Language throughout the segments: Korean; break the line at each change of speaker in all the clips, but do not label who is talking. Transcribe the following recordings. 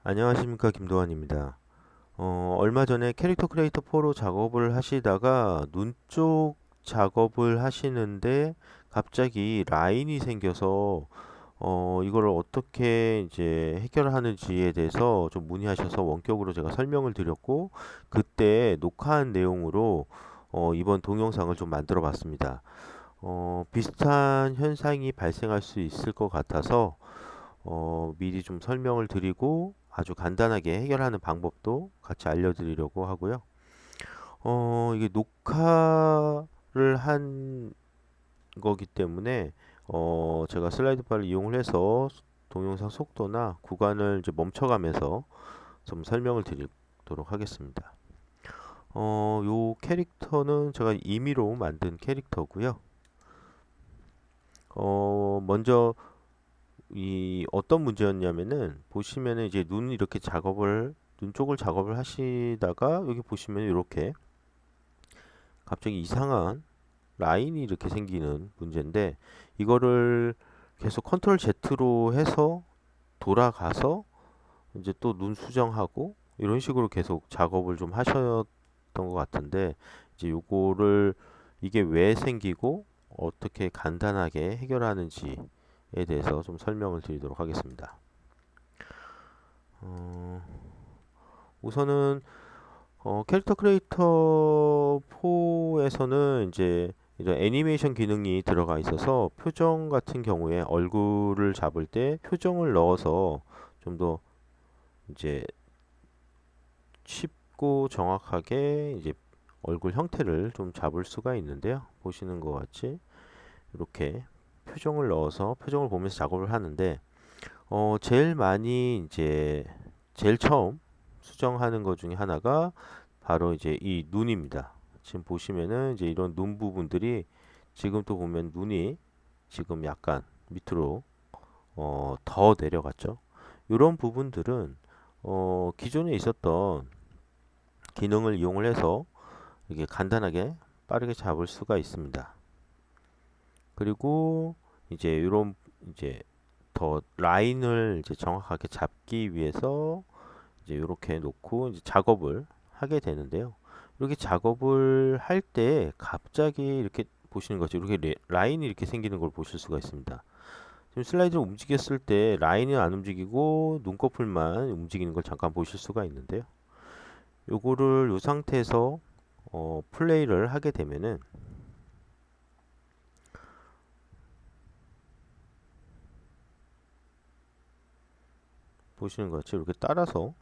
안녕하십니까, 김도환입니다. 얼마 전에 캐릭터 크리에이터 4로 작업을 하시다가 눈 쪽 작업을 하시는데 갑자기 라인이 생겨서 이거를 어떻게 이제 해결하는지에 대해서 좀 문의하셔서 원격으로 제가 설명을 드렸고, 그때 녹화한 내용으로 이번 동영상을 좀 만들어 봤습니다. 비슷한 현상이 발생할 수 있을 것 같아서 미리 좀 설명을 드리고 아주 간단하게 해결하는 방법도 같이 알려드리려고 하고요. 이게 녹화를 한 거기 때문에 제가 슬라이드 바를 이용을 해서 동영상 속도나 구간을 이제 멈춰가면서 좀 설명을 드리도록 하겠습니다. 요 캐릭터는 제가 임의로 만든 캐릭터고요. 먼저 이 어떤 문제였냐면은 보시면은 이제 눈 쪽을 작업을 하시다가 여기 보시면 이렇게 갑자기 이상한 라인이 이렇게 생기는 문제인데, 이거를 계속 컨트롤 Z로 해서 돌아가서 이제 또 눈 수정하고 이런 식으로 계속 작업을 좀 하셨던 것 같은데, 이제 요거를 이게 왜 생기고 어떻게 간단하게 해결하는지에 대해서 좀 설명을 드리도록 하겠습니다. 어, 우선은 캐릭터 크리에이터 4에서는 이제 이런 애니메이션 기능이 들어가 있어서 표정 같은 경우에 얼굴을 잡을 때 표정을 넣어서 좀 더 이제 쉽고 정확하게 이제 얼굴 형태를 좀 잡을 수가 있는데요. 보시는 것 같이 이렇게 표정을 넣어서 표정을 보면서 작업을 하는데, 제일 많이 이제 제일 처음 수정하는 것 중에 하나가 바로 이제 이 눈입니다. 지금 보시면은 이제 이런 눈 부분들이 지금 또 보면 눈이 지금 약간 밑으로 더 내려갔죠. 이런 부분들은 기존에 있었던 기능을 이용을 해서 이게 간단하게 빠르게 잡을 수가 있습니다. 그리고 이제 이런 이제 더 라인을 이제 정확하게 잡기 위해서 이제 이렇게 놓고 이제 작업을 하게 되는데요. 이렇게 작업을 할 때 갑자기 이렇게 보시는 거죠. 이렇게 라인이 이렇게 생기는 걸 보실 수가 있습니다. 지금 슬라이드를 움직였을 때 라인은 안 움직이고 눈꺼풀만 움직이는 걸 잠깐 보실 수가 있는데요. 요거를 이 상태에서 플레이를 하게 되면은 보시는 것처럼 이렇게 따라서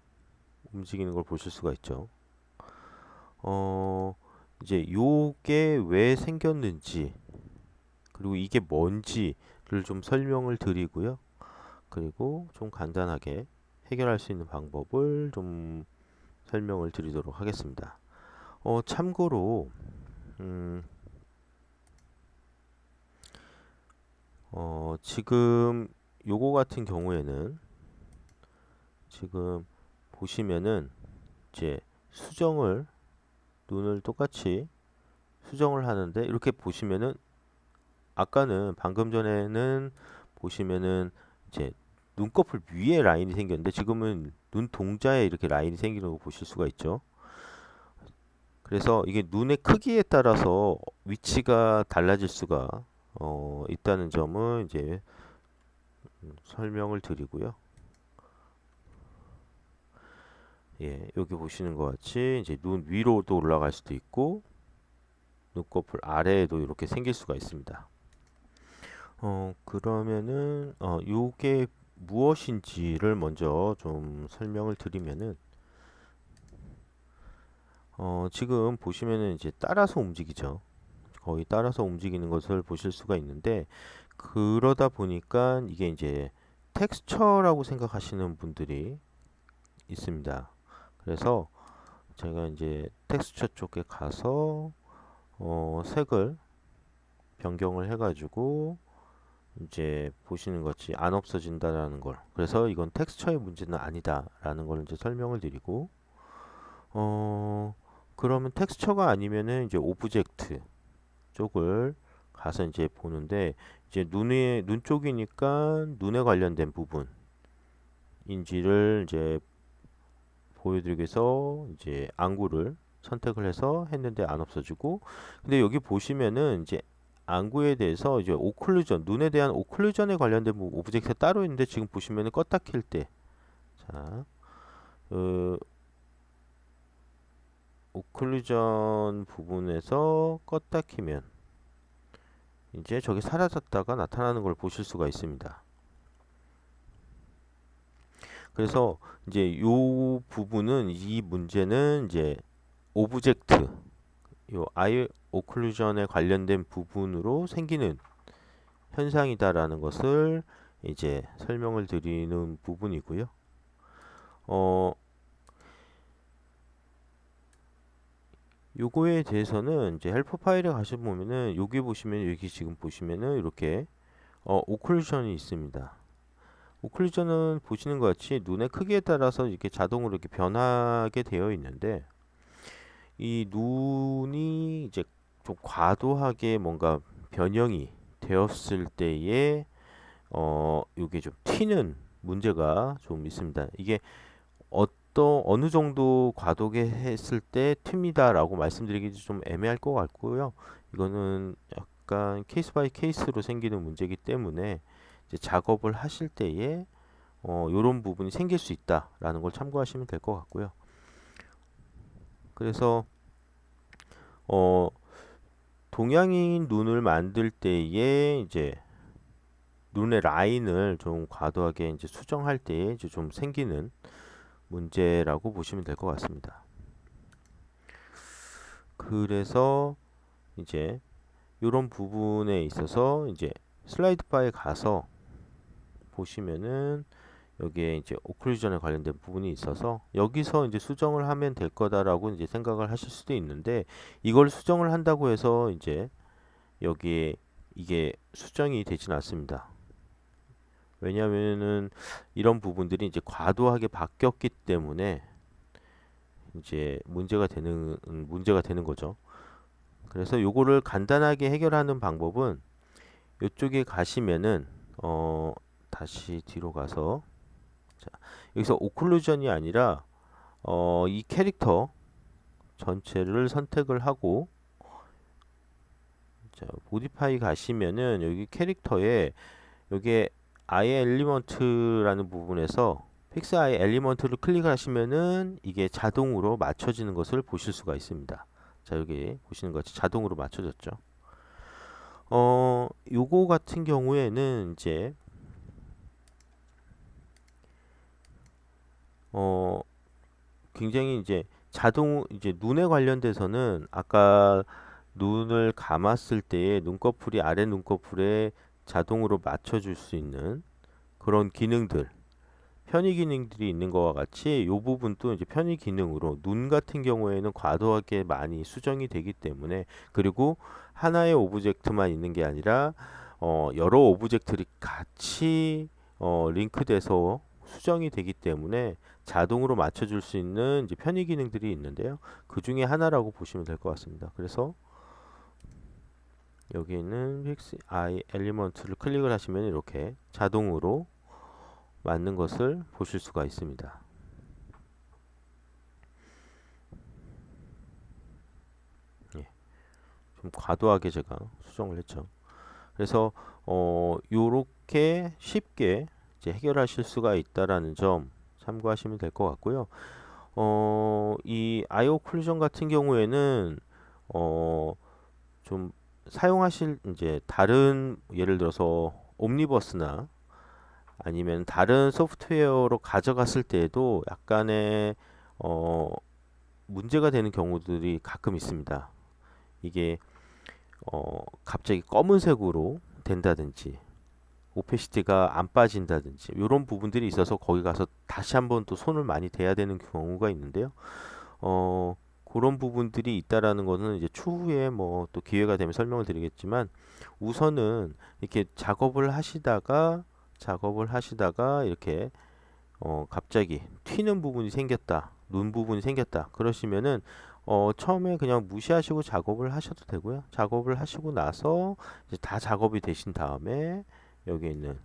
움직이는 걸 보실 수가 있죠. 어, 이제 요게 왜 생겼는지 그리고 이게 뭔지를 좀 설명을 드리고요. 그리고 좀 간단하게 해결할 수 있는 방법을 좀 설명을 드리도록 하겠습니다. 참고로 음, 지금 요거 같은 경우에는 지금 보시면은 이제 수정을 눈을 똑같이 수정을 하는데, 이렇게 보시면은 아까는 방금 전에는 보시면은 이제 눈꺼풀 위에 라인이 생겼는데 지금은 눈 동자에 이렇게 라인이 생기는 거 보실 수가 있죠. 그래서 이게 눈의 크기에 따라서 위치가 달라질 수가 있다는 점은 이제 설명을 드리고요. 예, 여기 보시는 것 같이 이제 눈 위로도 올라갈 수도 있고 눈꺼풀 아래에도 이렇게 생길 수가 있습니다. 그러면은 요게 무엇인지를 먼저 좀 설명을 드리면은, 지금 보시면은 이제 따라서 움직이죠. 거의 따라서 움직이는 것을 보실 수가 있는데, 그러다 보니까 이게 이제 텍스처라고 생각하시는 분들이 있습니다. 그래서 제가 이제 텍스처 쪽에 가서 색을 변경을 해가지고 이제 보시는 것이 안 없어진다라는 걸, 그래서 이건 텍스처의 문제는 아니다라는 걸 이제 설명을 드리고, 어 그러면 텍스처가 아니면은 이제 오브젝트 쪽을 가서 이제 보는데, 이제 눈 쪽이니까 눈에 관련된 부분인지를 이제 보여드리기 위해서 이제 안구를 선택을 해서 했는데 안 없어지고, 근데 여기 보시면은 이제 안구에 대해서 이제 오클루전, 눈에 대한 오클루전에 관련된 오브젝트가 따로 있는데, 지금 보시면은 껐다 킬 때, 자, 오클루전 부분에서 껐다 키면 이제 저게 사라졌다가 나타나는 걸 보실 수가 있습니다. 그래서 이제 요 부분은, 이 문제는 이제 오브젝트, 요 아이 오클루전에 관련된 부분으로 생기는 현상이다라는 것을 이제 설명을 드리는 부분이고요. 요거에 대해서는 이제 헬퍼 파일에 가셔보면은, 여기 보시면, 여기 지금 보시면은 이렇게 오클루전이 있습니다. 오클루전은 보시는 것 같이 눈의 크기에 따라서 이렇게 자동으로 이렇게 변하게 되어 있는데, 이 눈이 이제 좀 과도하게 뭔가 변형이 되었을 때에 요게 좀 튀는 문제가 좀 있습니다. 이게 어느 정도 과도게 했을 때 튑니다라고 말씀드리기 좀 애매할 것 같고요. 이거는 약간 케이스 바이 케이스로 생기는 문제이기 때문에 이제 작업을 하실 때에 요런 부분이 생길 수 있다라는 걸 참고하시면 될 것 같고요. 그래서 동양인 눈을 만들 때에 이제 눈의 라인을 좀 과도하게 이제 수정할 때에 이제 좀 생기는 문제라고 보시면 될 것 같습니다. 그래서 이제 이런 부분에 있어서 이제 슬라이드 바에 가서 보시면은 여기에 이제 오클루전에 관련된 부분이 있어서 여기서 이제 수정을 하면 될 거다라고 이제 생각을 하실 수도 있는데, 이걸 수정을 한다고 해서 이제 여기에 이게 수정이 되지는 않습니다. 왜냐하면은 이런 부분들이 이제 과도하게 바뀌었기 때문에 이제 문제가 되는 거죠. 그래서 요거를 간단하게 해결하는 방법은, 이쪽에 가시면은 다시 뒤로 가서, 자, 여기서 오클루전이 아니라 이 캐릭터 전체를 선택을 하고, 자, 모디파이 가시면은 여기 캐릭터에 여기에 아이 엘리먼트라는 부분에서 픽스 아이 엘리먼트를 클릭하시면은 이게 자동으로 맞춰지는 것을 보실 수가 있습니다. 자, 여기 보시는 것 같이 자동으로 맞춰졌죠. 요거 같은 경우에는 이제 굉장히 이제 이제 눈에 관련돼서는, 아까 눈을 감았을 때에 눈꺼풀이 아래 눈꺼풀에 자동으로 맞춰줄 수 있는 그런 기능들, 편의 기능들이 있는 것과 같이 이 부분도 이제 편의 기능으로, 눈 같은 경우에는 과도하게 많이 수정이 되기 때문에, 그리고 하나의 오브젝트만 있는 게 아니라 여러 오브젝트들이 같이 링크돼서 수정이 되기 때문에 자동으로 맞춰줄 수 있는 이제 편의 기능들이 있는데요. 그 중에 하나라고 보시면 될 것 같습니다. 그래서 여기 있는 픽스 아이 엘리먼트를 클릭을 하시면 이렇게 자동으로 맞는 것을 보실 수가 있습니다. 예, 좀 과도하게 제가 수정을 했죠. 그래서 요렇게 쉽게 이제 해결하실 수가 있다라는 점 참고하시면 될 것 같고요. 이 아이 오클루전 같은 경우에는 좀 사용하실 이제 다른, 예를 들어서 옴니버스나 아니면 다른 소프트웨어로 가져갔을 때에도 약간의 문제가 되는 경우들이 가끔 있습니다. 이게 갑자기 검은색으로 된다든지 오페시티가 안 빠진다든지 이런 부분들이 있어서 거기 가서 다시 한번 또 손을 많이 대야 되는 경우가 있는데요. 그런 부분들이 있다라는 거는 이제 추후에 뭐 또 기회가 되면 설명을 드리겠지만, 우선은 이렇게 작업을 하시다가 이렇게 갑자기 튀는 부분이 생겼다, 눈 부분이 생겼다 그러시면은 처음에 그냥 무시하시고 작업을 하셔도 되고요. 작업을 하시고 나서 이제 다 작업이 되신 다음에 여기 있는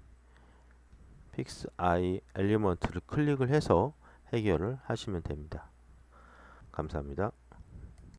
픽스 아이 엘리먼트를 클릭을 해서 해결을 하시면 됩니다. 감사합니다.